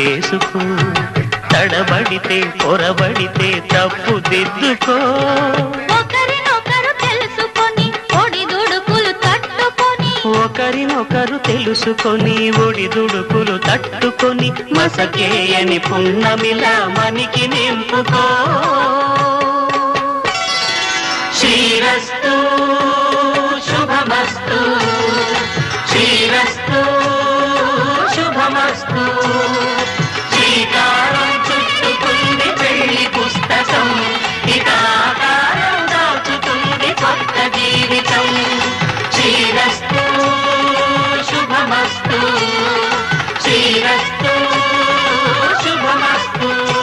చేసుకో, తడబడితే పొరబడితే తప్పు దిద్దుకో. ఒకరినొకరు తెలుసుకొని ఒడిదుడుకులు తట్టుకొని, ఒకరినొకరు తెలుసుకొని ఒడిదుడుకులు తట్టుకొని, మసకేయని పున్నమిలా మనికి నింపుకో. శ్రీరస్తు శుభమస్తు, శ్రీరస్తు.